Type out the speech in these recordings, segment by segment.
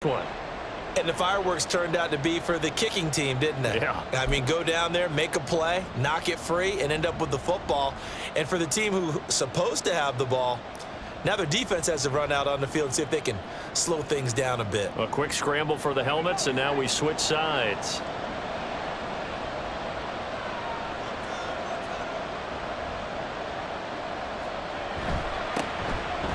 one. And the fireworks turned out to be for the kicking team, didn't they? Yeah. I mean, go down there, make a play, knock it free, and end up with the football. And for the team who's supposed to have the ball, now their defense has to run out on the field and see if they can slow things down a bit. A quick scramble for the helmets, and now we switch sides.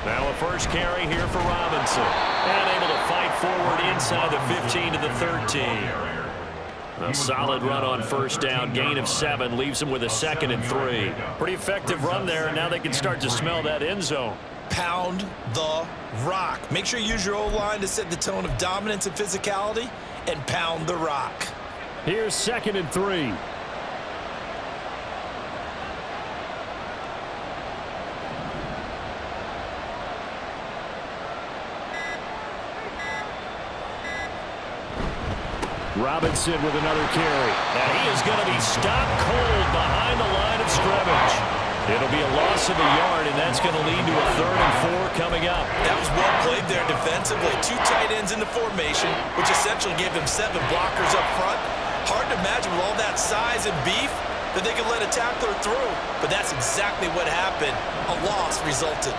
Now a first carry here for Robinson. And able to fight forward inside the 15 to the 13. A solid run on first down. Gain of 7 leaves them with a 2nd and 3. Pretty effective run there, and now they can start to smell that end zone. Pound the rock. Make sure you use your O-line to set the tone of dominance and physicality, and pound the rock. Here's 2nd and 3. Robinson with another carry. And he is going to be stopped cold behind the line of scrimmage. It'll be a loss of a yard, and that's going to lead to a 3rd and 4 coming up. That was well played there defensively. 2 tight ends in the formation, which essentially gave them 7 blockers up front. Hard to imagine with all that size and beef that they could let a tackler through. But that's exactly what happened. A loss resulted.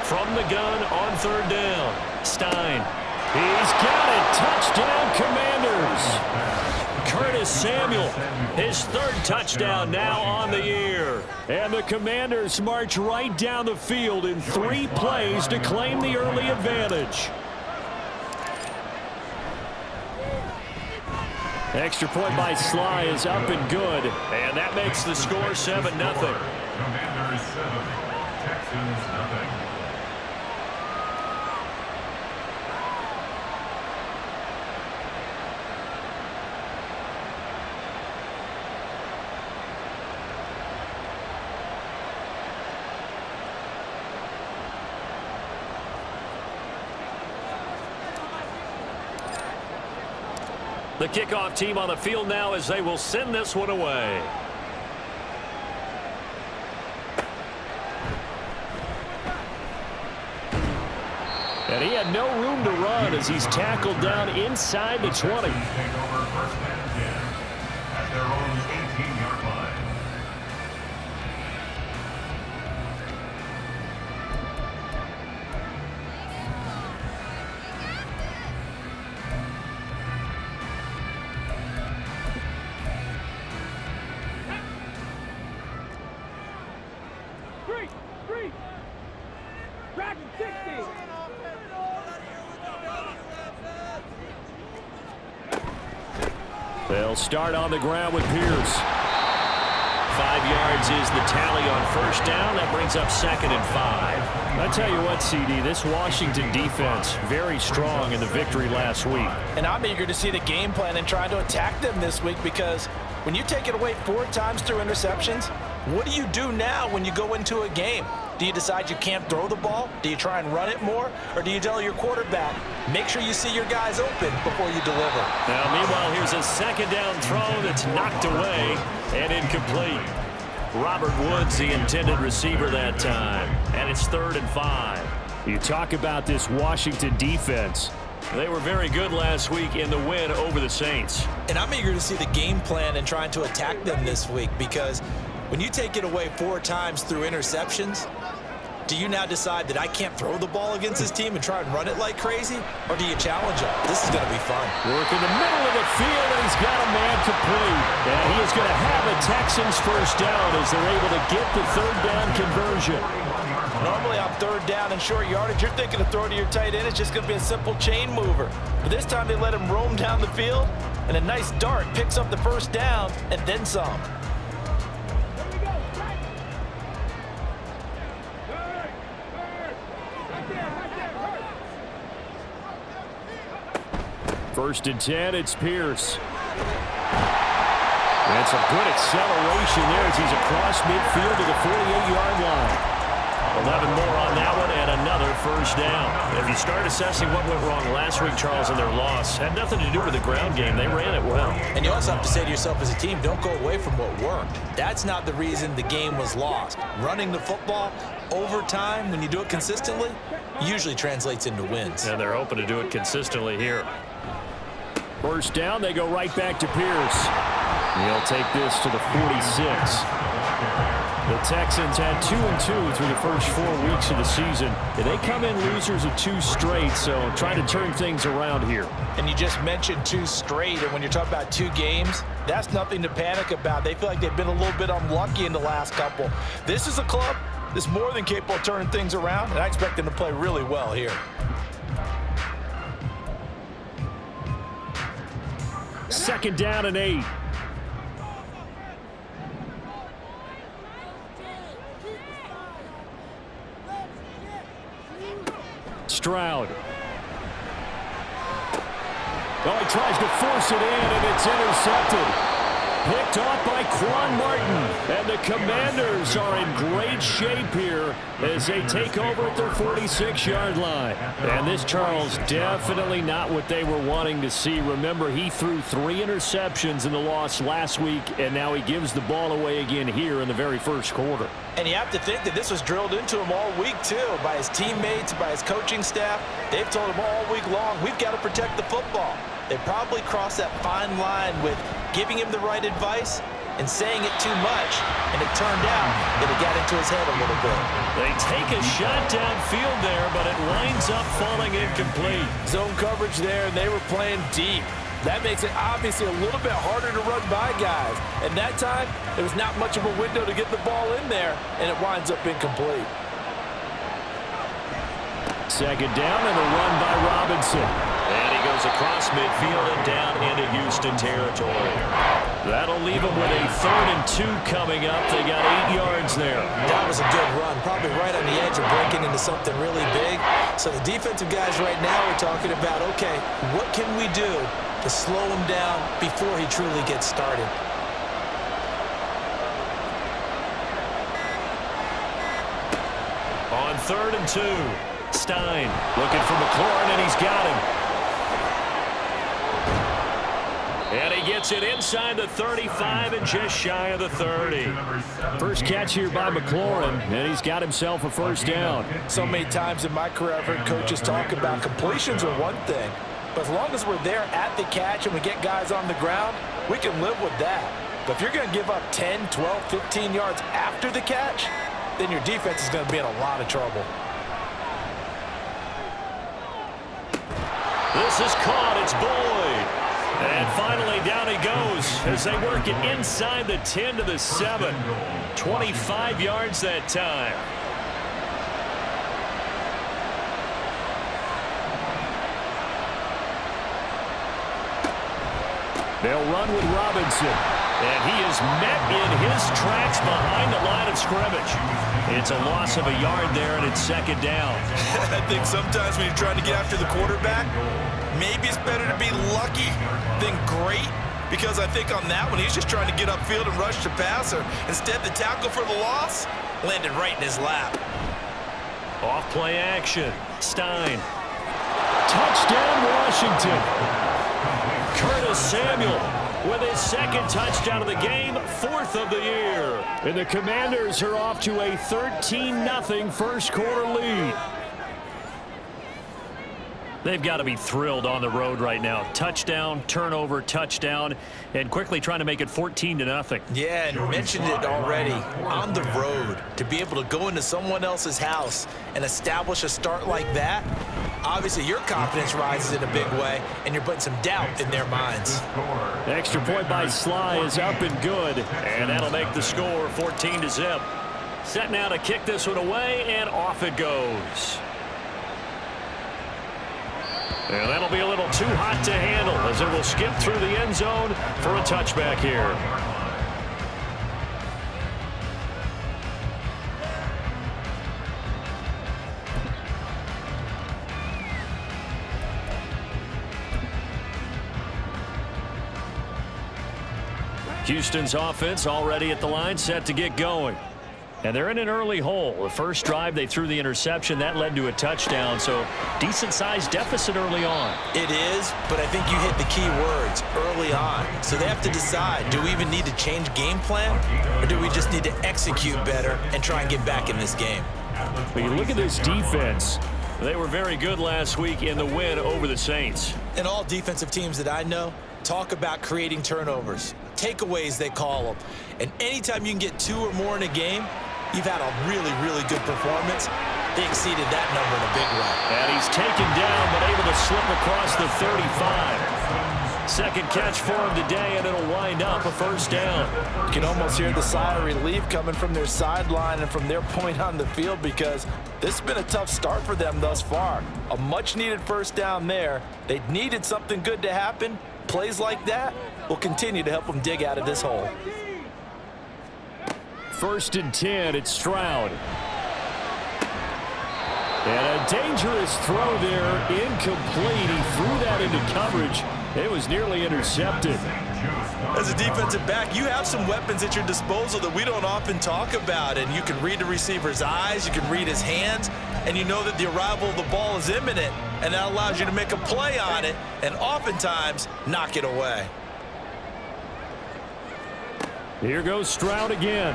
From the gun on 3rd down. Stein. He's got it. Touchdown, Commanders. Curtis Samuel, his 3rd touchdown now on the year. And the Commanders march right down the field in 3 plays to claim the early advantage. Extra point by Sly is up and good. And that makes the score 7-0. Commanders 7, Texans 0. The kickoff team on the field now as they will send this one away. And he had no room to run as he's tackled down inside the 20. Take over 1st and 10 at their own 18-yard line. They'll start on the ground with Pierce. 5 yards is the tally on 1st down. That brings up 2nd and 5. I tell you what, CD, this Washington defense, very strong in the victory last week. And I'm eager to see the game plan and try to attack them this week, because when you take it away 4 times through interceptions, what do you do now when you go into a game? Do you decide you can't throw the ball? Do you try and run it more? Or do you tell your quarterback, make sure you see your guys open before you deliver? Now, meanwhile, here's a 2nd down throw that's knocked away and incomplete. Robert Woods, the intended receiver that time. And it's 3rd and 5. You talk about this Washington defense. They were very good last week in the win over the Saints. And I'm eager to see the game plan and trying to attack them this week, because when you take it away 4 times through interceptions, do you now decide that I can't throw the ball against this team and try and run it like crazy? Or do you challenge them? This is going to be fun. Work in the middle of the field, and he's got a man complete. And he is going to have a Texans 1st down as they're able to get the 3rd down conversion. Normally on 3rd down and short yardage, you're thinking of throwing to your tight end. It's just going to be a simple chain mover. But this time they let him roam down the field, and a nice dart picks up the 1st down and then some. First and 10, it's Pierce. And some good acceleration there as he's across midfield to the 48-yard line. 11 more on that one, and another 1st down. If you start assessing what went wrong last week, Charles, in their loss, had nothing to do with the ground game. They ran it well. And you also have to say to yourself as a team, don't go away from what worked. That's not the reason the game was lost. Running the football over time, when you do it consistently, usually translates into wins. And they're hoping to do it consistently here. First down, they go right back to Pierce. He'll take this to the 46. The Texans had 2-2 through the first 4 weeks of the season. They come in losers of 2 straight, so trying to turn things around here. And you just mentioned 2 straight, and when you're talking about 2 games, that's nothing to panic about. They feel like they've been a little bit unlucky in the last couple. This is a club that's more than capable of turning things around, and I expect them to play really well here. Second down and 8. Stroud. Oh, he tries to force it in, and it's intercepted. Picked off by Quan Martin. And the Commanders are in great shape here as they take over at their 46-yard line. And this, Charles, definitely not what they were wanting to see. Remember, he threw 3 interceptions in the loss last week, and now he gives the ball away again here in the very first quarter. And you have to think that this was drilled into him all week, too, by his teammates, by his coaching staff. They've told him all week long, we've got to protect the football. They probably crossed that fine line with giving him the right advice and saying it too much, and it turned out that it got into his head a little bit. They take a shot downfield there, but it winds up falling incomplete. Zone coverage there, and they were playing deep. That makes it obviously a little bit harder to run by guys. And that time, there was not much of a window to get the ball in there, and it winds up incomplete. Second down and a run by Robinson. And he goes across midfield and down into Houston territory. That'll leave him with a 3rd and 2 coming up. They got 8 yards there. That was a good run, probably right on the edge of breaking into something really big. So the defensive guys right now are talking about, okay, what can we do to slow him down before he truly gets started? On 3rd and 2, Stein looking for McLaurin, and he's got him. And he gets it inside the 35 and just shy of the 30. First catch here by McLaurin, and he's got himself a first down. So many times in my career, I've heard coaches talk about completions are one thing, but as long as we're there at the catch and we get guys on the ground, we can live with that. But if you're going to give up 10, 12, 15 yards after the catch, then your defense is going to be in a lot of trouble. This is caught. It's Boyd. And finally, down he goes as they work it inside the 10 to the 7. 25 yards that time. They'll run with Robinson. And he is met in his tracks behind the line of scrimmage. It's a loss of a yard there, and it's second down. I think sometimes when you're trying to get after the quarterback, maybe it's better to be lucky than great, because I think on that one, he's just trying to get upfield and rush the passer. Instead, the tackle for the loss landed right in his lap. Off play action. Stein. Touchdown, Washington. Curtis Samuel with his 2nd touchdown of the game, 4th of the year. And the Commanders are off to a 13-0 first quarter lead. They've got to be thrilled on the road right now. Touchdown, turnover, touchdown, and quickly trying to make it 14-0. Yeah, and you mentioned it already. On the road, to be able to go into someone else's house and establish a start like that, obviously your confidence rises in a big way, and you're putting some doubt in their minds. The extra point by Sly is up and good, and that'll make the score 14-0. Set now to kick this one away, and off it goes. And that'll be a little too hot to handle as it will skip through the end zone for a touchback here. Houston's offense already at the line, set to get going. And they're in an early hole. The first drive, they threw the interception. That led to a touchdown, so decent-sized deficit early on. It is, but I think you hit the key words, early on. So they have to decide, do we even need to change game plan, or do we just need to execute better and try and get back in this game? But you look at this defense. They were very good last week in the win over the Saints. And all defensive teams that I know talk about creating turnovers. Takeaways, they call them. And anytime you can get 2 or more in a game, you've had a really, really good performance. They exceeded that number in a big way. And he's taken down, but able to slip across the 35. Second catch for him today, and it'll wind up a first down. You can almost hear the sigh of relief coming from their sideline and from their point on the field, because this has been a tough start for them thus far. A much-needed first down there. They needed something good to happen. Plays like that will continue to help them dig out of this hole. 1st and 10, it's Stroud. And a dangerous throw there, incomplete. He threw that into coverage. It was nearly intercepted. As a defensive back, you have some weapons at your disposal that we don't often talk about. And you can read the receiver's eyes, you can read his hands, and you know that the arrival of the ball is imminent. And that allows you to make a play on it and oftentimes knock it away. Here goes Stroud again.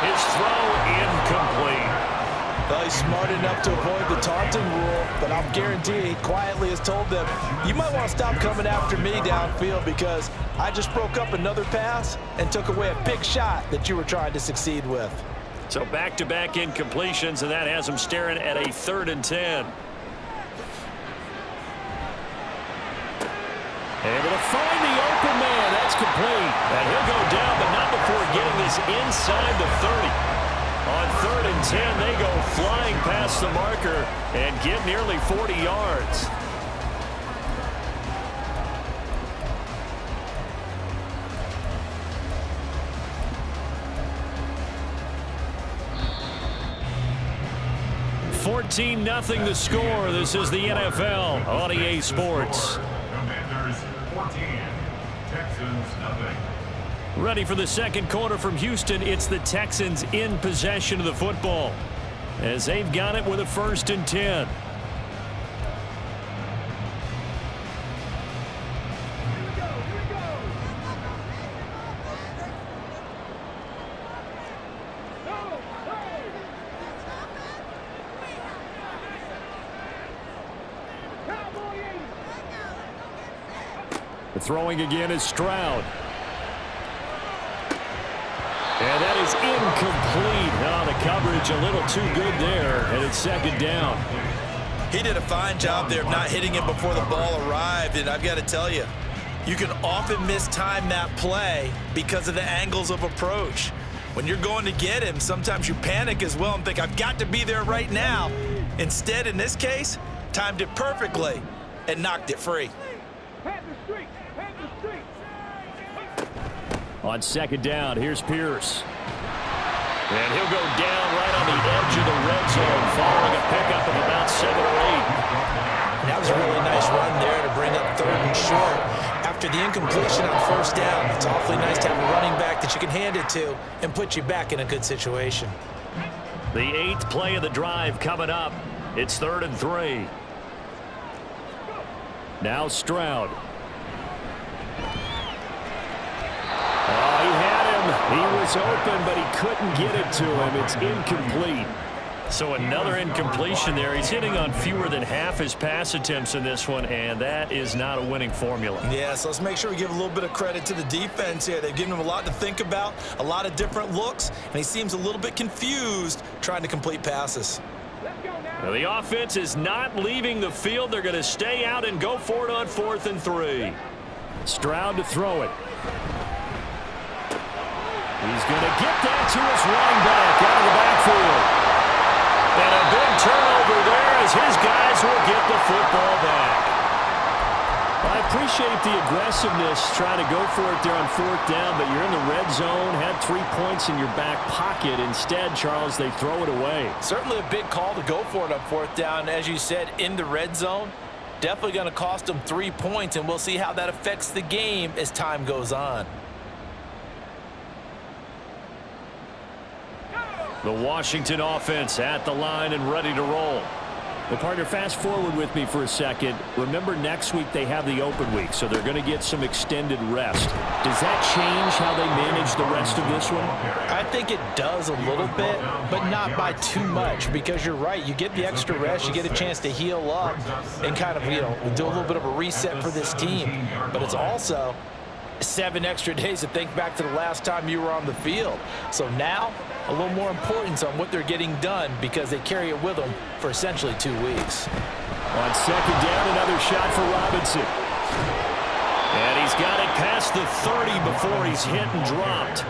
His throw incomplete. Well, he's smart enough to avoid the taunting rule, but I'll guarantee he quietly has told them, you might want to stop coming after me downfield because I just broke up another pass and took away a big shot that you were trying to succeed with. So back-to-back incompletions, and that has him staring at a 3rd and 10. Able to find the open man. That's complete. And he'll go down, but not before getting this inside the 30. On 3rd and 10, they go flying past the marker and get nearly 40 yards. (14-0) the score. This is the NFL on EA Sports. Commanders 14, Texans nothing. Ready for the second quarter from Houston. It's the Texans in possession of the football as they've got it with a 1st and 10. The throwing again is Stroud. And that is incomplete. Oh, the coverage a little too good there, and it's 2nd down. He did a fine job there of not hitting it before the ball arrived, and I've got to tell you, you can often mistime that play because of the angles of approach. When you're going to get him, sometimes you panic as well and think, I've got to be there right now. Instead, in this case, timed it perfectly and knocked it free. On 2nd down, here's Pierce. And he'll go down right on the edge of the red zone, following a pickup of about 7 or 8. That was a really nice run there to bring up 3rd and short. After the incompletion on 1st down, it's awfully nice to have a running back that you can hand it to and put you back in a good situation. The 8th play of the drive coming up. It's 3rd and 3. Now Stroud. Oh, he had him. He was open, but he couldn't get it to him. It's incomplete. So another incompletion there. He's hitting on fewer than half his pass attempts in this one, and that is not a winning formula. Yeah, so let's make sure we give a little bit of credit to the defense here. They've given him a lot to think about, a lot of different looks, and he seems a little bit confused trying to complete passes. Now, the offense is not leaving the field. They're going to stay out and go for it on 4th and 3. Stroud to throw it. He's going to get that to his running back out of the backfield. And a big turnover there as his guys will get the football back. I appreciate the aggressiveness trying to go for it there on 4th down, but you're in the red zone, had 3 points in your back pocket. Instead, Charles, they throw it away. Certainly a big call to go for it on 4th down. As you said, in the red zone, definitely going to cost them 3 points, and we'll see how that affects the game as time goes on. The Washington offense at the line and ready to roll. Well, partner, fast forward with me for a second. Remember, next week they have the open week, so they're going to get some extended rest. Does that change how they manage the rest of this one? I think it does a little bit, but not by too much, because you're right. You get the extra rest. You get a chance to heal up and kind of, do a little bit of a reset for this team. But it's also 7 extra days to think back to the last time you were on the field. So now, a little more importance on what they're getting done because they carry it with them for essentially 2 weeks. On second down, another shot for Robinson. And he's got it past the 30 before he's hit and dropped.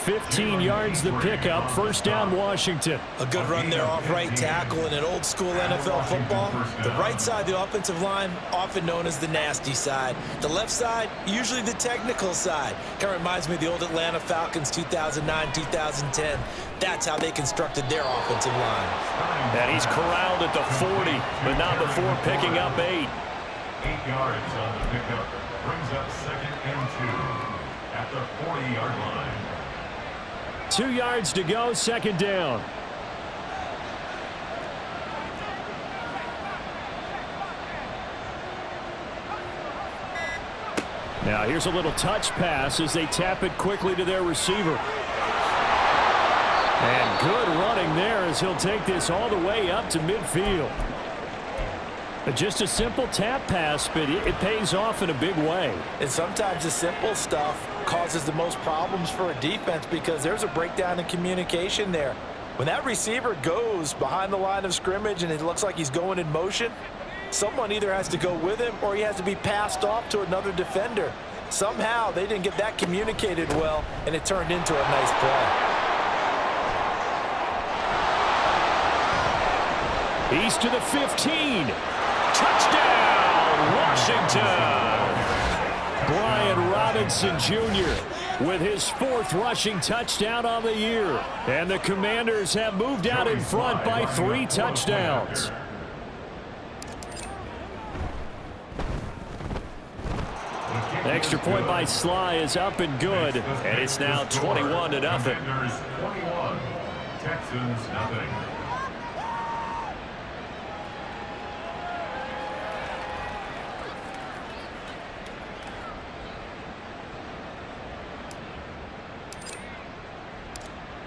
15 yards the pickup. First down, Washington. A good run there off right tackle in an old school NFL football. The right side, the offensive line, often known as the nasty side. The left side, usually the technical side. Kind of reminds me of the old Atlanta Falcons 2009, 2010. That's how they constructed their offensive line. And he's corralled at the 40, but not before picking up 8. 8 yards on the pickup. Brings up 2nd and 2 at the 40-yard line. 2 yards to go, second down. Now here's a little touch pass as they tap it quickly to their receiver. And good running there as he'll take this all the way up to midfield. Just a simple tap pass, but it pays off in a big way. And sometimes the simple stuff causes the most problems for a defense because there's a breakdown in communication there. When that receiver goes behind the line of scrimmage and it looks like he's going in motion, someone either has to go with him or he has to be passed off to another defender. Somehow they didn't get that communicated well, and it turned into a nice play. He's to the 15. Touchdown, Washington! Brian Robinson Jr. with his 4th rushing touchdown on the year. And the Commanders have moved out in front by 3 touchdowns. The extra point by Sly is up and good, and it's now 21-0. 21, Texans nothing.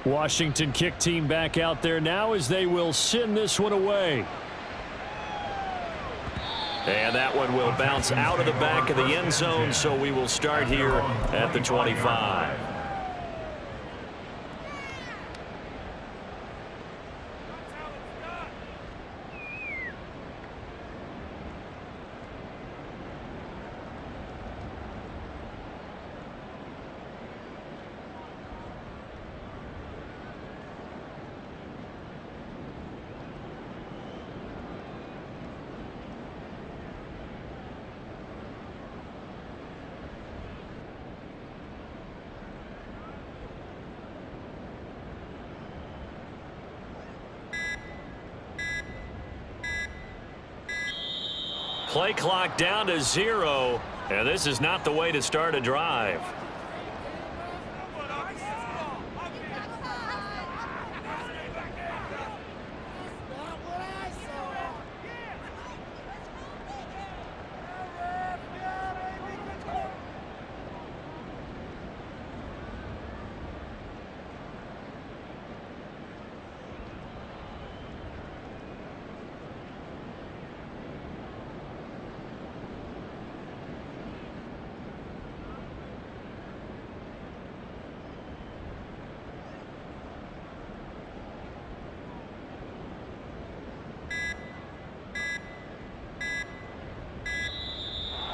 Washington kick team back out there now as they will send this one away. And that one will bounce out of the back of the end zone, so we will start here at the 25. Play clock down to 0, and this is not the way to start a drive.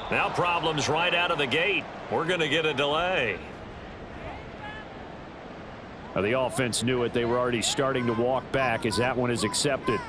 Now problems right out of the gate. We're going to get a delay. The offense knew it. They were already starting to walk back as that one is accepted.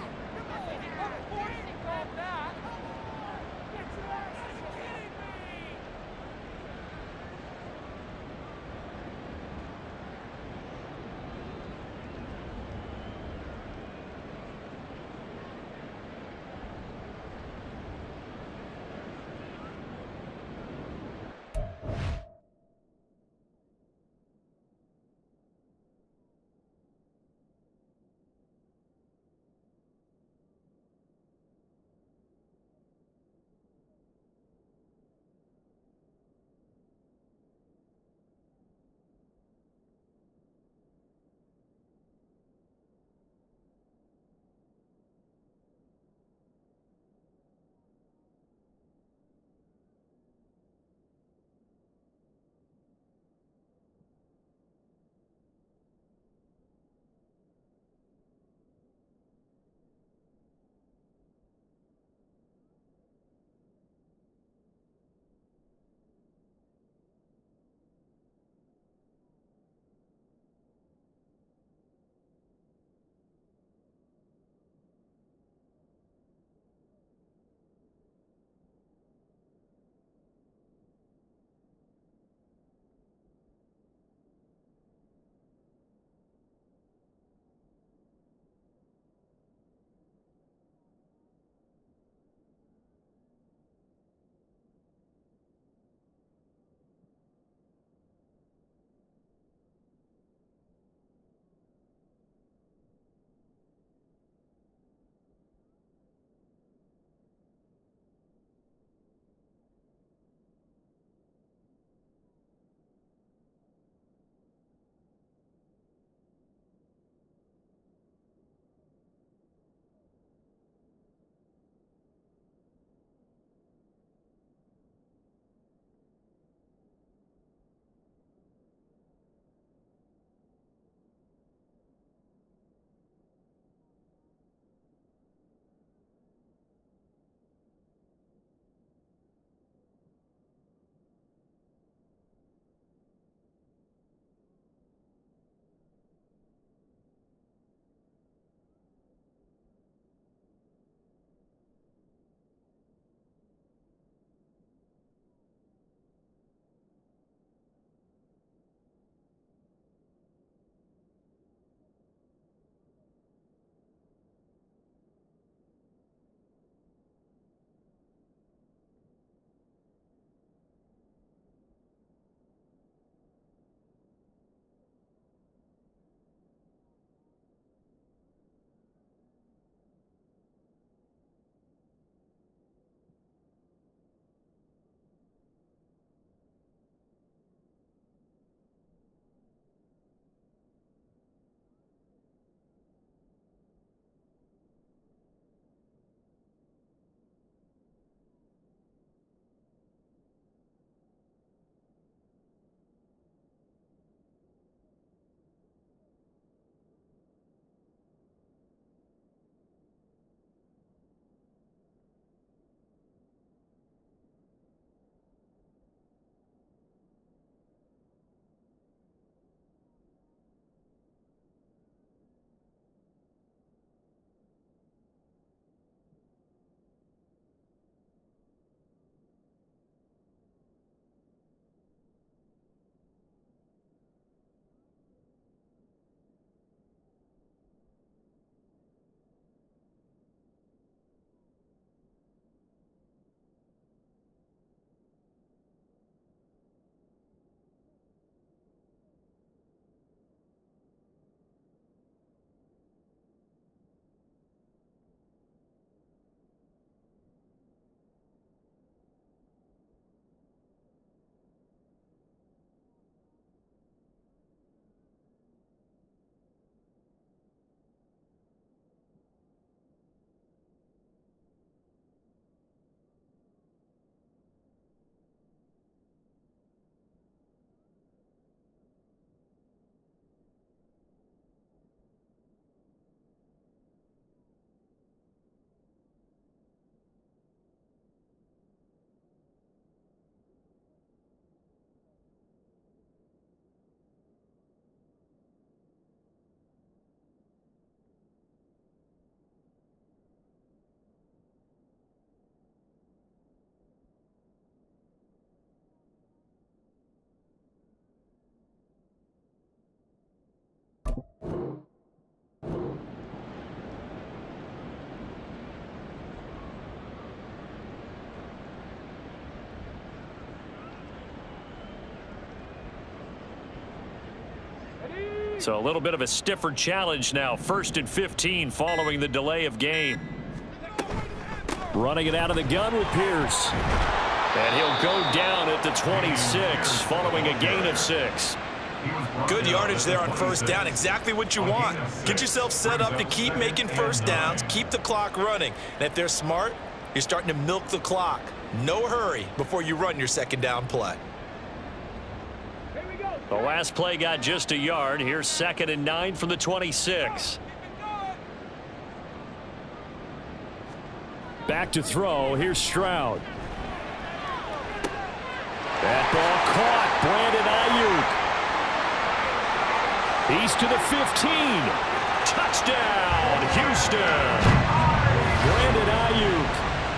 So a little bit of a stiffer challenge now. 1st and 15 following the delay of game. Running it out of the gun with Pierce. And he'll go down at the 26 following a gain of 6. Good yardage there on 1st down. Exactly what you want. Get yourself set up to keep making 1st downs, keep the clock running. And if they're smart, you're starting to milk the clock. No hurry before you run your 2nd down play. The last play got just a yard. Here's 2nd and 9 from the 26. Back to throw. Here's Stroud. That ball caught. Brandon Ayuk. He's to the 15. Touchdown, Houston. Brandon Ayuk,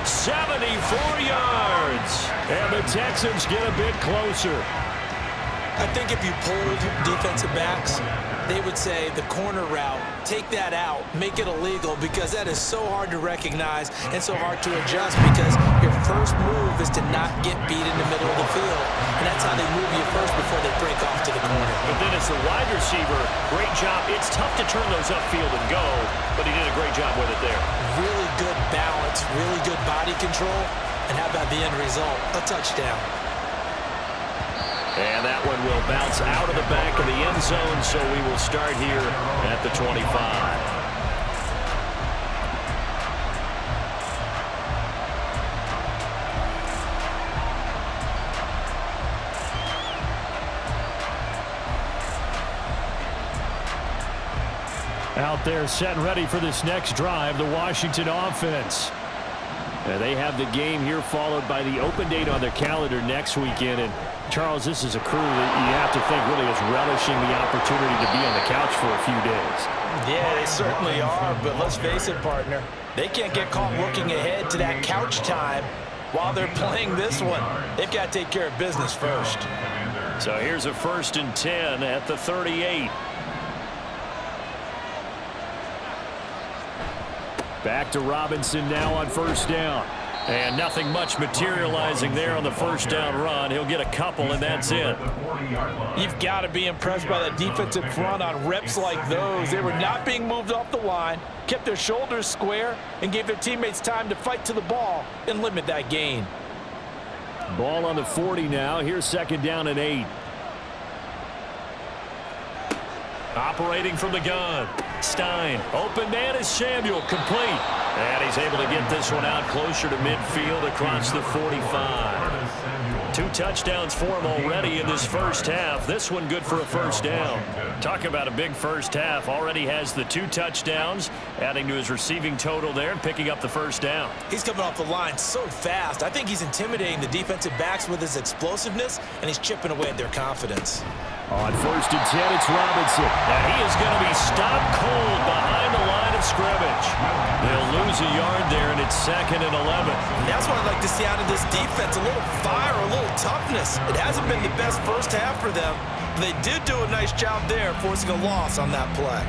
74 yards. And the Texans get a bit closer. I think if you pulled defensive backs, they would say the corner route, take that out, make it illegal, because that is so hard to recognize and so hard to adjust, because your first move is to not get beat in the middle of the field. And that's how they move you first before they break off to the corner. But then as the wide receiver, great job. It's tough to turn those upfield and go, but he did a great job with it there. Really good balance, really good body control. And how about the end result? A touchdown. And that one will bounce out of the back of the end zone, so we will start here at the 25. Out there set and ready for this next drive, the Washington offense. They have the game here followed by the open date on their calendar next weekend. And Charles, this is a crew that you have to think really is relishing the opportunity to be on the couch for a few days. Yeah, they certainly are, but let's face it, partner. They can't get caught looking ahead to that couch time while they're playing this one. They've got to take care of business first. So here's a 1st and 10 at the 38. Back to Robinson now on 1st down. And nothing much materializing there on the 1st down run. He'll get a couple, and that's it. You've got to be impressed by the defensive front on reps like those. They were not being moved off the line, kept their shoulders square, and gave their teammates time to fight to the ball and limit that gain. Ball on the 40 now. Here's 2nd down and 8. Operating from the gun. Stein. Open man is Samuel. Complete. And he's able to get this one out closer to midfield across the 45. 2 touchdowns for him already in this first half. This one good for a 1st down. Talk about a big first half. Already has the 2 touchdowns, adding to his receiving total there and picking up the 1st down. He's coming off the line so fast. I think he's intimidating the defensive backs with his explosiveness, and he's chipping away at their confidence. On 1st and 10, it's Robinson. And he is going to be stopped cold behind the line of scrimmage. They'll lose a yard there, and it's 2nd and 11. And that's what I'd like to see out of this defense, a little fire, a little toughness. It hasn't been the best first half for them, but they did do a nice job there, forcing a loss on that play.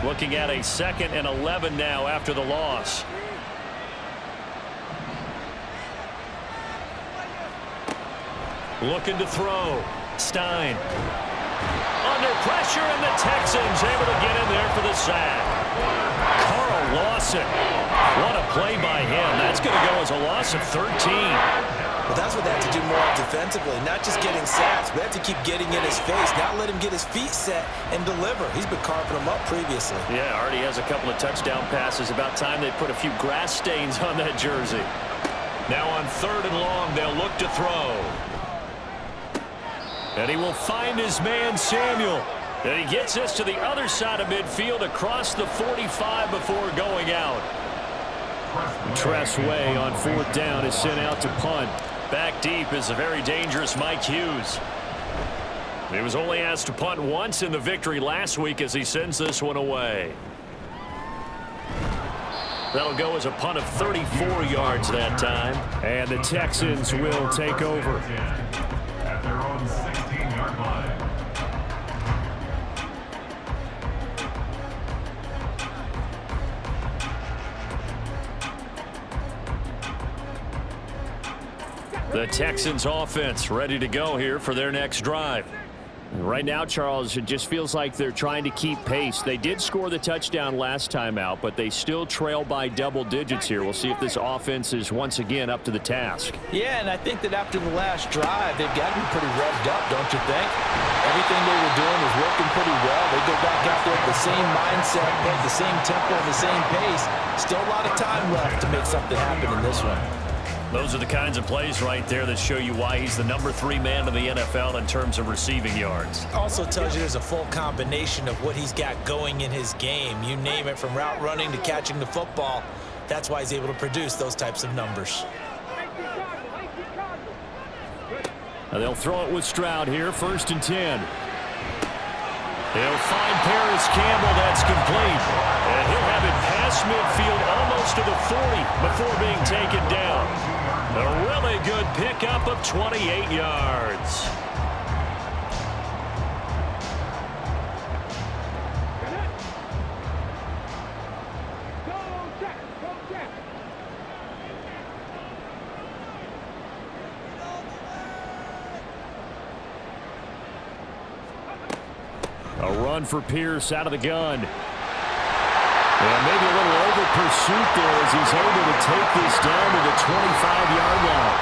Looking at a 2nd and 11 now after the loss. Looking to throw. Stein. Under pressure, and the Texans able to get in there for the sack. Carl Lawson. What a play by him. That's going to go as a loss of 13. Well, that's what they have to do more of defensively, not just getting sacks, but they have to keep getting in his face, not let him get his feet set and deliver. He's been carving them up previously. Yeah, already has a couple of touchdown passes. About time they put a few grass stains on that jersey. Now on 3rd and long, they'll look to throw. And he will find his man, Samuel. And he gets this to the other side of midfield across the 45 before going out. Tressway on 4th down is sent out to punt. Back deep is a very dangerous Mike Hughes. He was only asked to punt once in the victory last week as he sends this one away. That'll go as a punt of 34 yards that time. And the Texans will take over. At their own 16-yard line. The Texans offense ready to go here for their next drive. Right now, Charles, it just feels like they're trying to keep pace. They did score the touchdown last time out, but they still trail by double digits here. We'll see if this offense is once again up to the task. Yeah, and I think that after the last drive, they've got to be pretty revved up, don't you think? Everything they were doing was working pretty well. They go back out there with the same mindset, play the same tempo, and the same pace. Still a lot of time left to make something happen in this one. Those are the kinds of plays right there that show you why he's the #3 man in the NFL in terms of receiving yards. Also tells you there's a full combination of what he's got going in his game. You name it, from route running to catching the football. That's why he's able to produce those types of numbers. Now they'll throw it with Stroud here, 1st and 10. They'll find Paris Campbell. That's complete. And he'll have it past midfield almost to the 40 before being taken down. A really good pickup of 28 yards. A run for Pierce out of the gun. And maybe a little over pursuit there as he's able to take this down to the 25-yard line.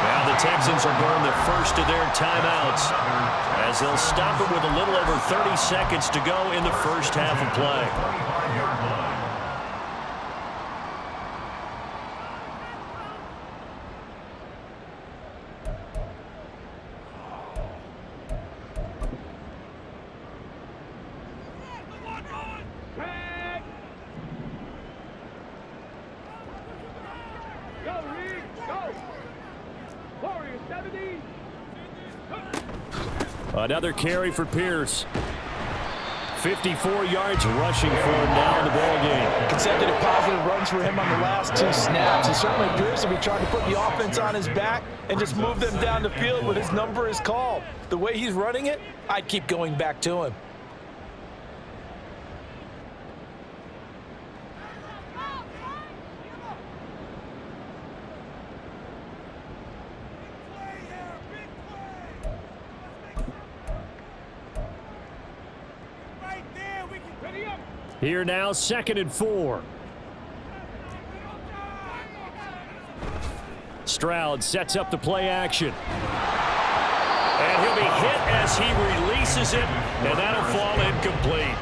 Now the Texans are going the first of their timeouts as they'll stop it with a little over 30 seconds to go in the first half of play. Another carry for Pierce. 54 yards rushing for him now in the ballgame. Consecutive positive runs for him on the last 2 snaps. It certainly appears to be trying to put the offense on his back and just move them down the field when his number is called. The way he's running it, I'd keep going back to him. Here now, 2nd and 4. Stroud sets up the play action. And he'll be hit as he releases it, and that'll fall incomplete.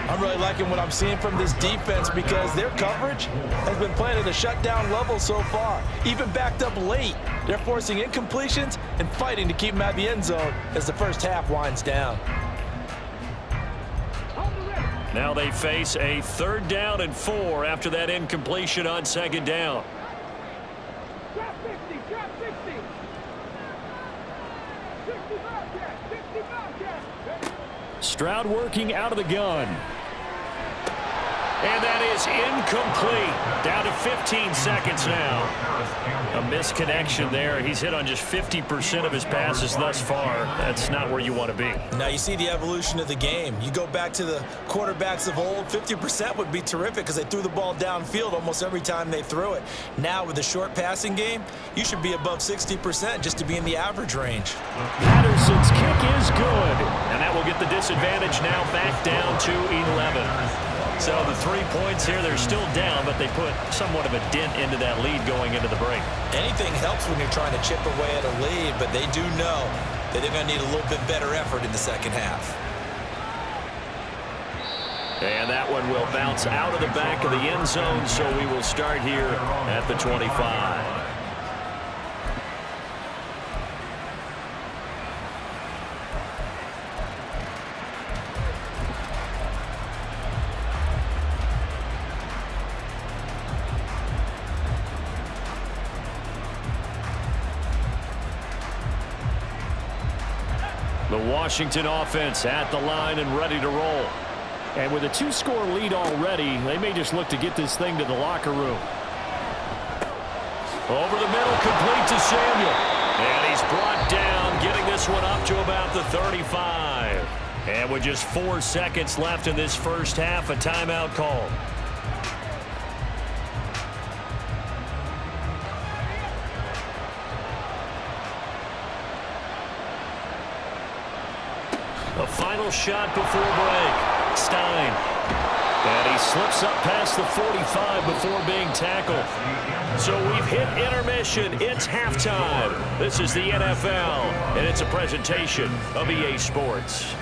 I'm really liking what I'm seeing from this defense because their coverage has been playing at a shutdown level so far. Even backed up late, they're forcing incompletions and fighting to keep them out of the end zone as the first half winds down. Now they face a 3rd down and 4 after that incompletion on 2nd down. Drop 50, drop 60. 65, Stroud working out of the gun. And that is incomplete. Down to 15 seconds now. A misconnection there. He's hit on just 50% of his passes thus far. That's not where you want to be. Now you see the evolution of the game. You go back to the quarterbacks of old, 50% would be terrific because they threw the ball downfield almost every time they threw it. Now with the short passing game, you should be above 60% just to be in the average range. Patterson's kick is good. And that will get the disadvantage now back down to 11. So the 3 points here, they're still down, but they put somewhat of a dent into that lead going into the break. Anything helps when you're trying to chip away at a lead, but they do know that they're going to need a little bit better effort in the second half. And that one will bounce out of the back of the end zone, so we will start here at the 25. The Washington offense at the line and ready to roll. And with a 2-score lead already, they may just look to get this thing to the locker room. Over the middle, complete to Samuel. And he's brought down, getting this one up to about the 35. And with just 4 seconds left in this first half, a timeout call. final shot before break. Stein. And he slips up past the 45 before being tackled. So we've hit intermission. It's halftime. This is the NFL, and it's a presentation of EA Sports.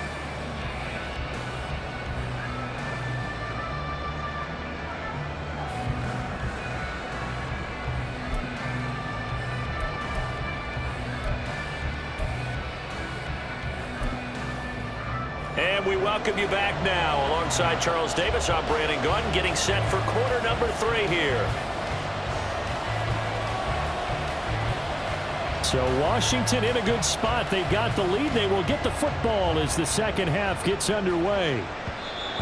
And we welcome you back now. Alongside Charles Davis, I'm Brandon Gunn, getting set for quarter number 3 here. So Washington in a good spot. They've got the lead. They will get the football as the second half gets underway.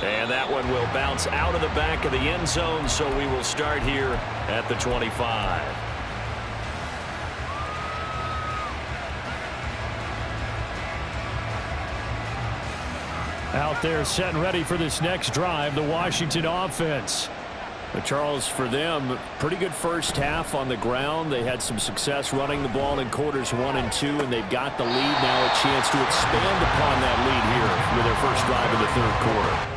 And that one will bounce out of the back of the end zone, so we will start here at the 25. Out there set and ready for this next drive, the Washington offense. But Charles, for them, pretty good first half on the ground. They had some success running the ball in quarters 1 and 2, and they've got the lead now, a chance to expand upon that lead here with their first drive in the third quarter.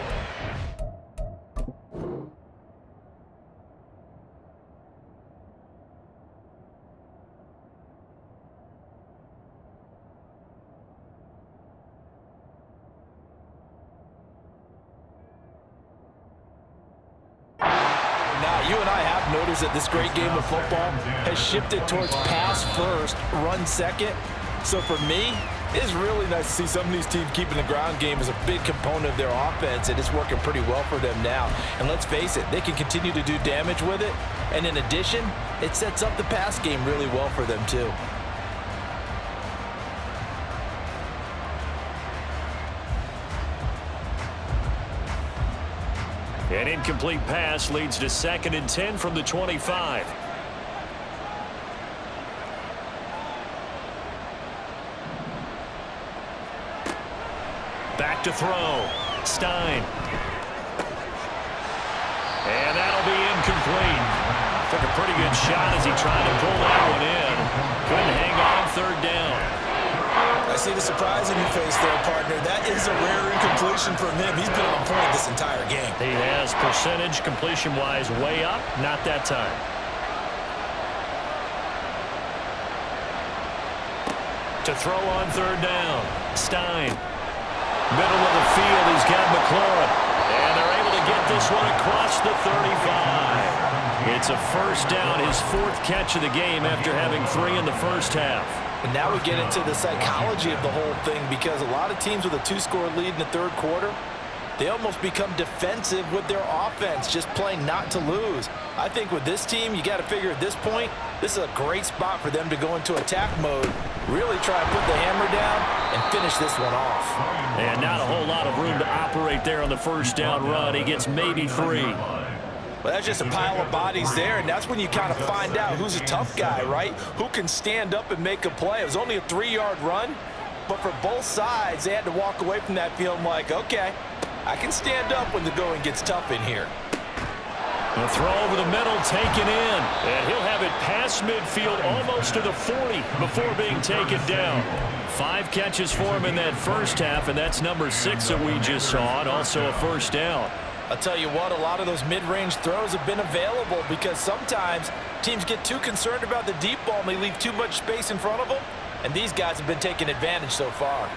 You and I have noticed that this great game of football has shifted towards pass first, run second. So for me, it's really nice to see some of these teams keeping the ground game as a big component of their offense, and it's working pretty well for them now. And let's face it, they can continue to do damage with it. And in addition, it sets up the pass game really well for them too. An incomplete pass leads to 2nd and 10 from the 25. Back to throw. Stein. And that'll be incomplete. Took a pretty good shot as he tried to pull that one in. Couldn't hang on 3rd down. I see the surprise in your face there, partner. That is a rare incompletion from him. He's been on point this entire game. He has percentage completion-wise way up. Not that time. To throw on 3rd down. Stein. Middle of the field, he's got McLaurin. And they're able to get this one across the 35. It's a first down, his 4th catch of the game after having 3 in the first half. And now we get into the psychology of the whole thing, because a lot of teams with a 2-score lead in the third quarter, they almost become defensive with their offense, just playing not to lose. I think with this team, you got to figure at this point, this is a great spot for them to go into attack mode, really try to put the hammer down and finish this one off. And not a whole lot of room to operate there on the first down run. He gets maybe 3. Well, that's just a pile of bodies there, and that's when you kind of find out who's a tough guy, right? Who can stand up and make a play. It was only a 3-yard run, but for both sides, they had to walk away from that feeling like, okay, I can stand up when the going gets tough in here. A throw over the middle, taken in, and he'll have it past midfield almost to the 40 before being taken down. 5 catches for him in that first half, and that's number 6 that we just saw, and also a first down. I'll tell you what, a lot of those mid-range throws have been available because sometimes teams get too concerned about the deep ball and they leave too much space in front of them, and these guys have been taking advantage so far.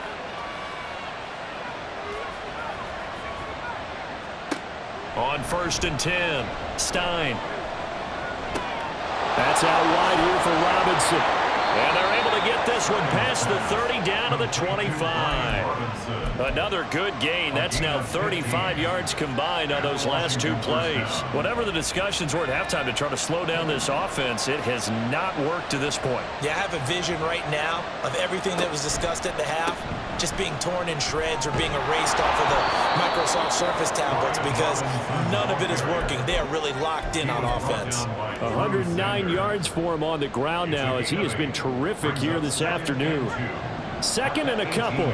On 1st and 10, Stein. That's out wide here for Robinson. And they're able to get this one past the 30 down to the 25. Another good gain. That's now 35 yards combined on those last 2 plays. Whatever the discussions were at halftime to try to slow down this offense, it has not worked to this point. Yeah, I have a vision right now of everything that was discussed at the half just being torn in shreds or being erased off of the Microsoft Surface tablets, because none of it is working. They are really locked in on offense. 109 yards for him on the ground now, as he has been terrific here this afternoon. 2nd and a couple.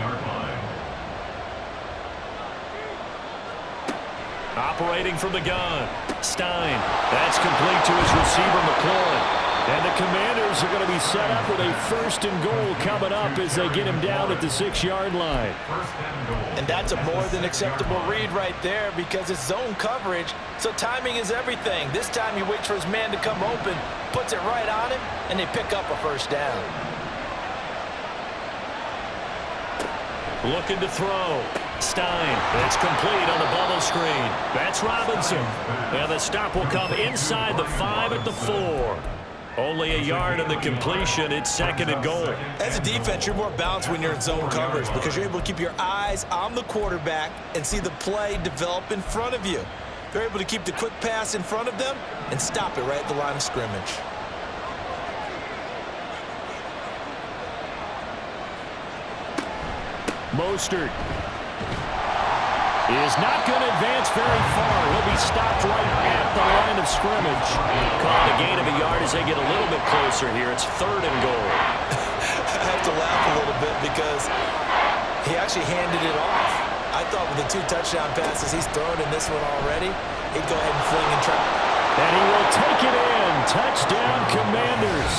Operating from the gun. Stein. That's complete to his receiver, McLaurin. And the Commanders are going to be set up with a 1st and goal coming up as they get him down at the 6-yard line. And that's a more than acceptable read right there because it's zone coverage, so timing is everything. This time he waits for his man to come open, puts it right on him, and they pick up a 1st down. Looking to throw. Stein. It's complete on the bubble screen. That's Robinson. And the stop will come inside the 5 at the 4. Only a yard in the completion. It's 2nd and goal. As a defense, you're more balanced when you're in zone coverage because you're able to keep your eyes on the quarterback and see the play develop in front of you. They're able to keep the quick pass in front of them and stop it right at the line of scrimmage. Mostert is not going to advance very far. He'll be stopped right at the line of scrimmage. Caught a gain of a yard as they get a little bit closer here. It's 3rd and goal. I have to laugh a little bit because he actually handed it off. I thought with the 2 touchdown passes he's thrown in this one already, he'd go ahead and fling and try. And he will take it in. Touchdown, Commanders.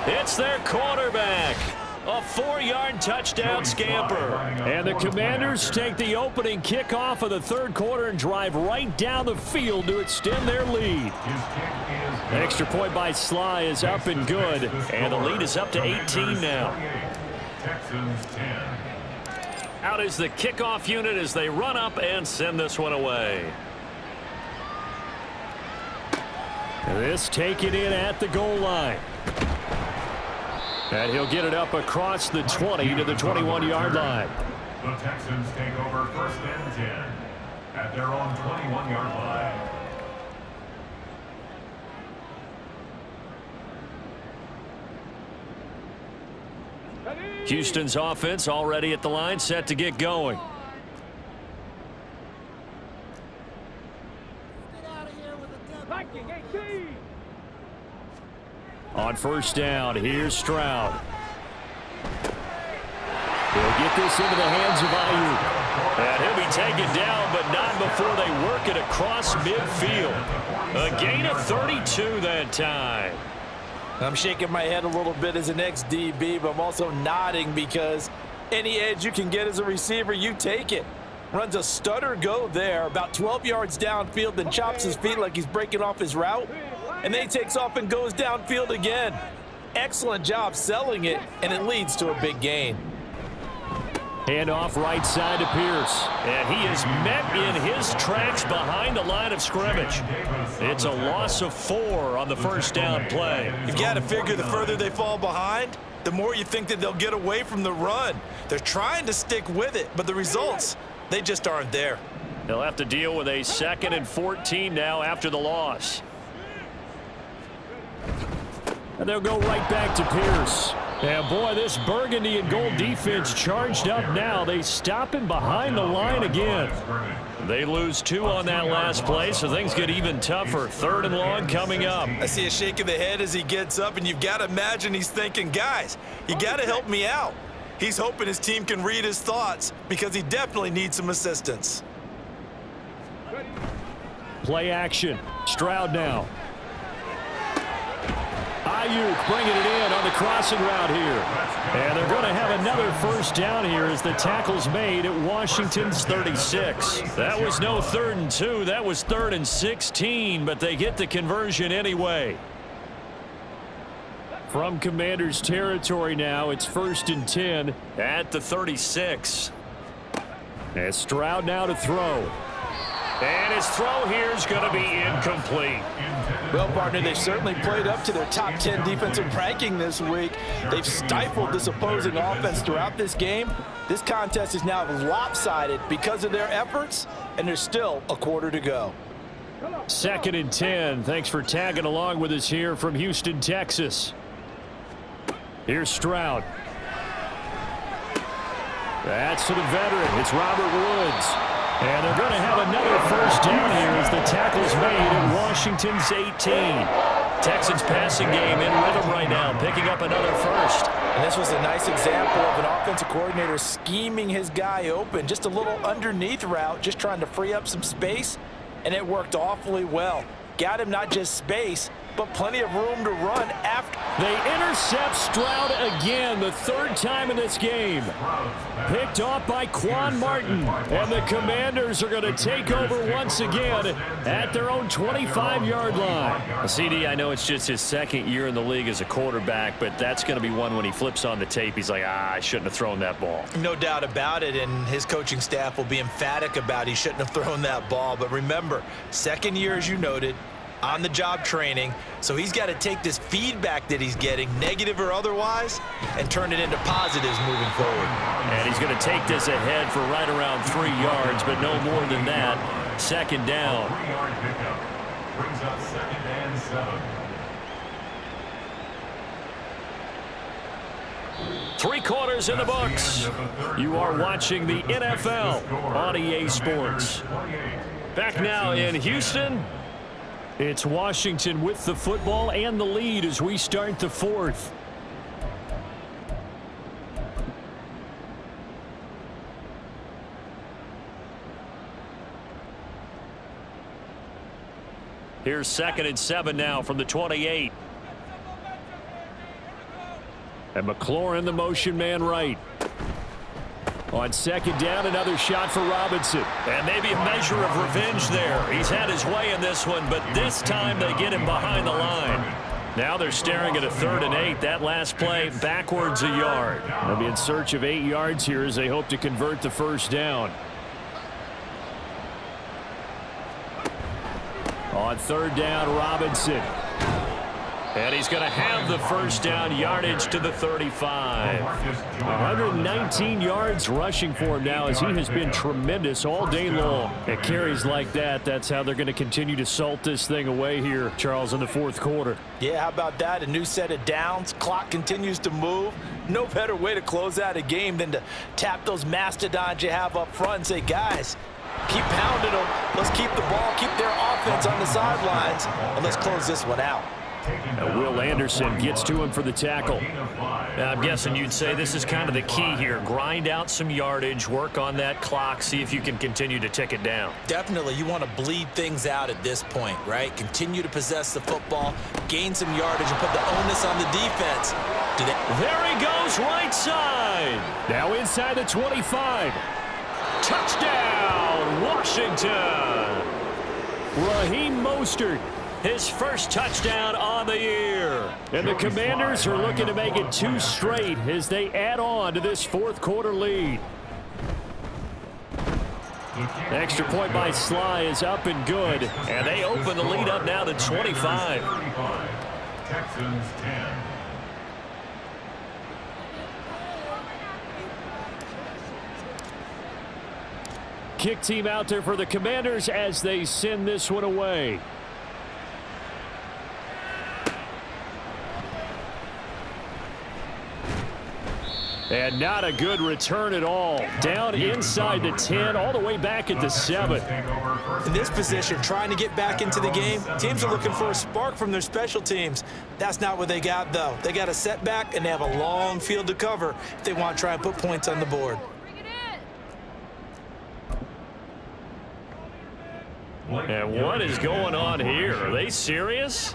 It's their quarterback. A 4-yard touchdown scamper. And the Commanders take the opening kickoff of the 3rd quarter and drive right down the field to extend their lead. An extra point by Sly is up and good. And the lead is up to 18 now. Texans 10. Out is the kickoff unit as they run up and send this one away. This taken in at the goal line. And he'll get it up across the 20 to the 21-yard line. The Texans take over 1st and 10 at their own 21-yard line. Houston's offense already at the line, set to get going. On 1st down, here's Stroud. He'll get this into the hands of Ayuk. And he'll be taken down, but not before they work it across midfield. A gain of 32 that time. I'm shaking my head a little bit as an ex-DB, but I'm also nodding because any edge you can get as a receiver, you take it. Runs a stutter go there, about 12 yards downfield, then chops his feet like he's breaking off his route. And then he takes off and goes downfield again. Excellent job selling it, and it leads to a big gain. Handoff right side to Pierce. And he is met in his tracks behind the line of scrimmage. It's a loss of 4 on the 1st down play. You've got to figure the further they fall behind, the more you think that they'll get away from the run. They're trying to stick with it, but the results, they just aren't there. They'll have to deal with a 2nd and 14 now after the loss. And they'll go right back to Pierce. And boy, this burgundy and gold defense charged up now. They stop him behind the line again. They lose 2 on that last play, so things get even tougher. 3rd and long coming up. I see a shake of the head as he gets up, and you've got to imagine he's thinking, guys, you got to help me out. He's hoping his team can read his thoughts because he definitely needs some assistance. Play action. Stroud now. Ayuk bringing it in on the crossing route here. And they're going to have another 1st down here as the tackle's made at Washington's 36. That was no 3rd and 2. That was 3rd and 16, but they get the conversion anyway. From Commanders territory now, it's 1st and 10 at the 36. And Stroud now to throw. And his throw here is going to be incomplete. Well, partner, they've certainly played up to their top 10 defensive ranking this week. They've stifled this opposing offense throughout this game. This contest is now lopsided because of their efforts, and there's still a quarter to go. 2nd and 10. Thanks for tagging along with us here from Houston, Texas. Here's Stroud. That's to the veteran. It's Robert Woods. And they're going to have another 1st down here as the tackle's made at Washington's 18. Texans passing game in rhythm right now, picking up another 1st. And this was a nice example of an offensive coordinator scheming his guy open. Just a little underneath route, just trying to free up some space, and it worked awfully well. Got him not just space, but plenty of room to run after. They intercept Stroud again, the third time in this game. Picked off by Quan Martin, and the Commanders are going to take over once again at their own 25-yard line. CD, I know it's just his second year in the league as a quarterback, but that's going to be one when he flips on the tape, he's like, I shouldn't have thrown that ball. No doubt about it, and his coaching staff will be emphatic about he shouldn't have thrown that ball. But remember, second year, as you noted, on-the-job training, so he's got to take this feedback that he's getting, negative or otherwise, and turn it into positives moving forward. And he's going to take this ahead for right around 3 yards, but no more than that. Second down. 3-yard pickup brings up 2nd and 7. 3 quarters in the books. You are watching the NFL on EA Sports. Back now in Houston, it's Washington with the football and the lead as we start the fourth. Here's 2nd and 7 now from the 28. And McLaurin, the motion man right. On 2nd down, another shot for Robinson. And maybe a measure of revenge there. He's had his way in this one, but this time they get him behind the line. Now they're staring at a 3rd and 8. That last play backwards a yard. They'll be in search of 8 yards here as they hope to convert the first down. On 3rd down, Robinson. And he's going to have the first down, yardage to the 35. 119 yards rushing for him now as he has been tremendous all day long. At carries like that, that's how they're going to continue to salt this thing away here, Charles, in the 4th quarter. Yeah, how about that? A new set of downs. Clock continues to move. No better way to close out a game than to tap those mastodons you have up front and say, guys, keep pounding them. Let's keep the ball, keep their offense on the sidelines, and let's close this one out. And Will Anderson gets to him for the tackle. I'm guessing you'd say this is kind of the key here. Grind out some yardage, work on that clock, see if you can continue to tick it down. Definitely, you want to bleed things out at this point, right? Continue to possess the football, gain some yardage, and put the onus on the defense. There he goes, right side. Now inside the 25. Touchdown, Washington. Raheem Mostert, his first touchdown on the year. And the Commanders are looking to make it 2 straight as they add on to this 4th quarter lead. Extra point by Sly is up and good. And they open the lead up now to 25. Texans 10. Kick team out there for the Commanders as they send this one away. And not a good return at all. Down inside the 10, all the way back at the 7. In this position, trying to get back into the game, teams are looking for a spark from their special teams. That's not what they got, though. They got a setback, and they have a long field to cover if they want to try and put points on the board. And what is going on here? Are they serious?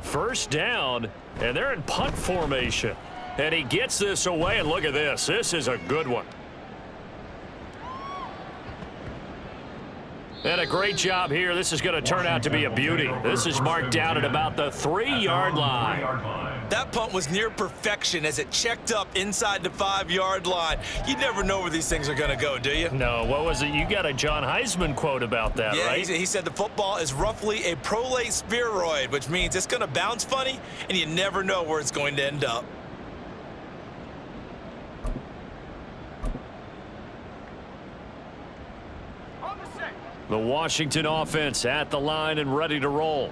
First down, and they're in punt formation. And he gets this away, and look at this. This is a good one. And a great job here. This is going to turn out to be a beauty. This is marked out at about the 3-yard line. That punt was near perfection as it checked up inside the 5-yard line. You never know where these things are going to go, do you? No, what was it? You got a John Heisman quote about that, right? He said the football is roughly a prolate spheroid, which means it's going to bounce funny, and you never know where it's going to end up. The Washington offense at the line and ready to roll.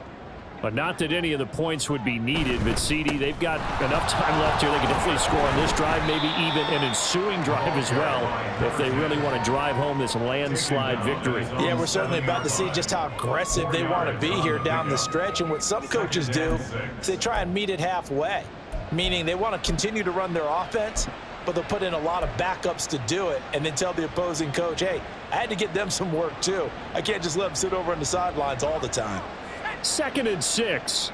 But not that any of the points would be needed, but CD, they've got enough time left here. They can definitely score on this drive, maybe even an ensuing drive as well, if they really want to drive home this landslide victory. Yeah, we're certainly about to see just how aggressive they want to be here down the stretch. And what some coaches do is they try and meet it halfway, meaning they want to continue to run their offense, but they'll put in a lot of backups to do it and then tell the opposing coach, hey, I had to get them some work too. I can't just let them sit over on the sidelines all the time. 2nd and 6.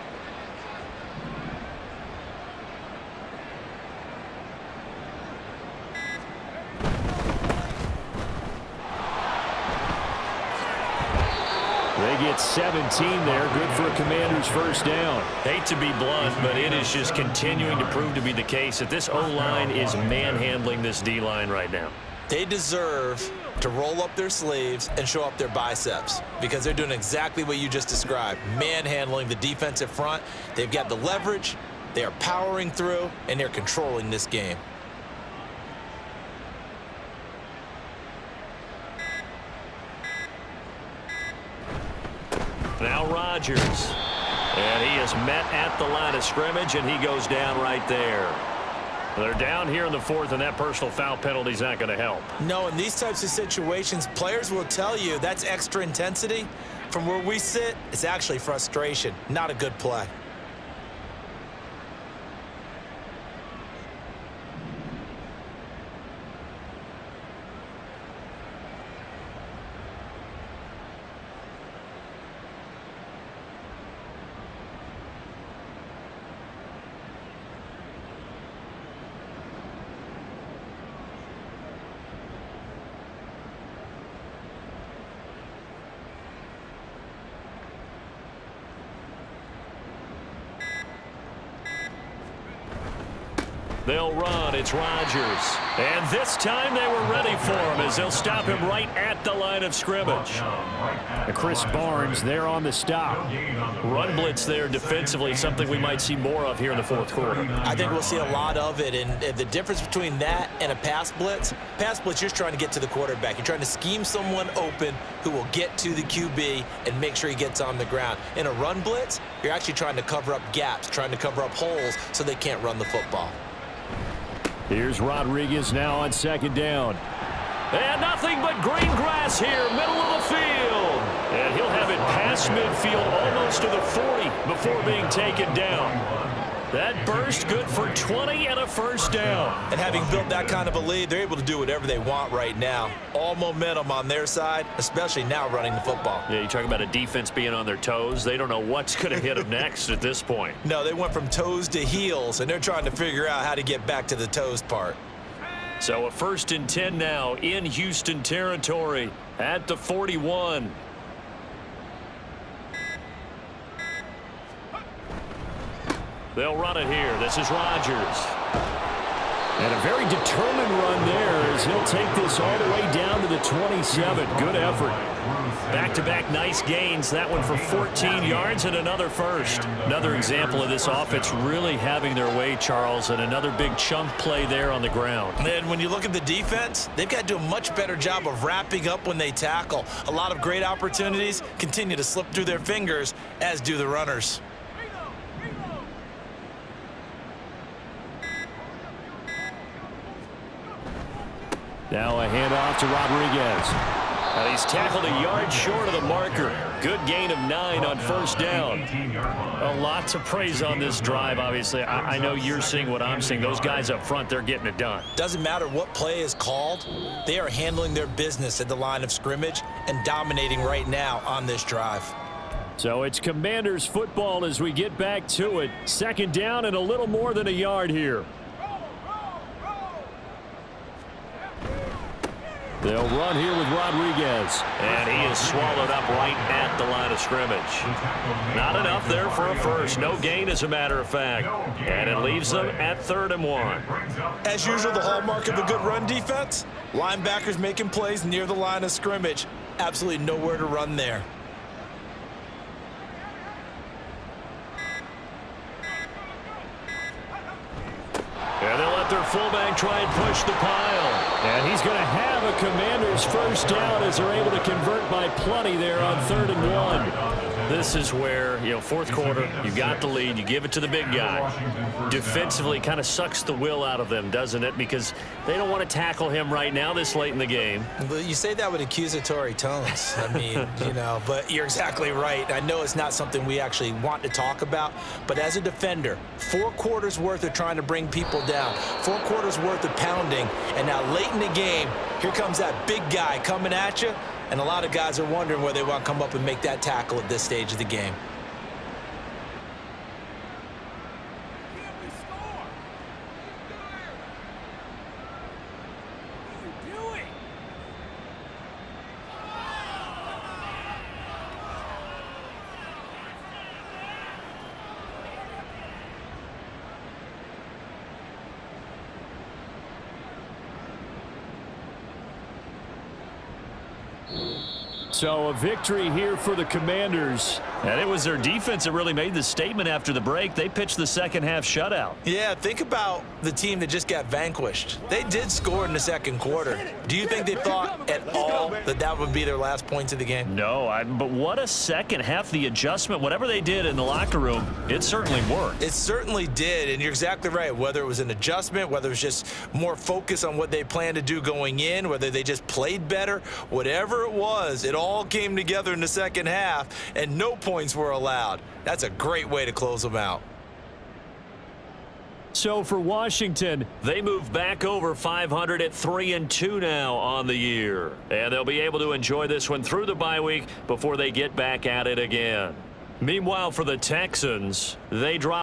They get 17 there. Good for a Commanders first down. Hate to be blunt, but it is just continuing to prove to be the case that this O-line is manhandling this D-line right now. They deserve to roll up their sleeves and show up their biceps because they're doing exactly what you just described, manhandling the defensive front. They've got the leverage, they are powering through, and they're controlling this game. Now Rodgers. And he is met at the line of scrimmage, and he goes down right there. They're down here in the fourth, and that personal foul penalty is not going to help. No, in these types of situations, players will tell you that's extra intensity. From where we sit, it's actually frustration, not a good play. They'll run. It's Rodgers. And this time they were ready for him as they'll stop him right at the line of scrimmage. And Chris Barnes there on the stop. Run blitz there defensively, something we might see more of here in the fourth quarter. I think we'll see a lot of it, and the difference between that and a pass blitz, you're just trying to get to the quarterback. You're trying to scheme someone open who will get to the QB and make sure he gets on the ground. In a run blitz, you're actually trying to cover up gaps, trying to cover up holes so they can't run the football. Here's Rodriguez now on second down. And nothing but green grass here, middle of the field. And he'll have it past midfield almost to the 40 before being taken down. That burst good for 20 and a first down. And having built that kind of a lead, they're able to do whatever they want right now. All momentum on their side, especially now running the football. Yeah, you talk about a defense being on their toes. They don't know what's going to hit them next at this point. No, they went from toes to heels, and they're trying to figure out how to get back to the toes part. So a 1st and 10 now in Houston territory at the 41. They'll run it here. This is Rodgers. And a very determined run there as he'll take this all the way down to the 27. Good effort. Back-to-back nice gains. That one for 14 yards and another first. Another example of this offense really having their way, Charles, and another big chunk play there on the ground. And when you look at the defense, they've got to do a much better job of wrapping up when they tackle. A lot of great opportunities continue to slip through their fingers, as do the runners. Now a handoff to Rodriguez. And he's tackled a yard short of the marker. Good gain of 9 on first down. A lot to praise on this drive, obviously. I know you're seeing what I'm seeing. Those guys up front, they're getting it done. Doesn't matter what play is called. They are handling their business at the line of scrimmage and dominating right now on this drive. So it's Commanders football as we get back to it. Second down and a little more than a yard here. They'll run here with Rodriguez. And he is swallowed up right at the line of scrimmage. Not enough there for a first. No gain, as a matter of fact. And it leaves them at 3rd and 1. As usual, the hallmark of a good run defense, linebackers making plays near the line of scrimmage. Absolutely nowhere to run there. And they'll let their fullback try and push the pile. And he's going to have a Commanders first down as they're able to convert by plenty there on 3rd and 1. This is where, fourth quarter, you got the lead, you give it to the big guy. Defensively, kind of sucks the will out of them, doesn't it? Because they don't want to tackle him right now this late in the game. You say that with accusatory tones. I mean, but you're exactly right. I know it's not something we actually want to talk about, but as a defender, 4 quarters worth of trying to bring people down, 4 quarters worth of pounding, and now late in the game, here comes that big guy coming at you. And a lot of guys are wondering whether they want to come up and make that tackle at this stage of the game. So a victory here for the Commanders. And it was their defense that really made the statement after the break. They pitched the second half shutout. Yeah, think about the team that just got vanquished. They did score in the second quarter. Do you think they thought at all that that would be their last points of the game? No, but what a second half. The adjustment, whatever they did in the locker room, it certainly worked. It certainly did, and you're exactly right. Whether it was an adjustment, whether it was just more focus on what they planned to do going in, whether they just played better, whatever it was, it all came together in the second half, and no points were allowed. That's a great way to close them out. So for Washington, they move back over 500 at 3-2 now on the year. And they'll be able to enjoy this one through the bye week before they get back at it again. Meanwhile, for the Texans, they drop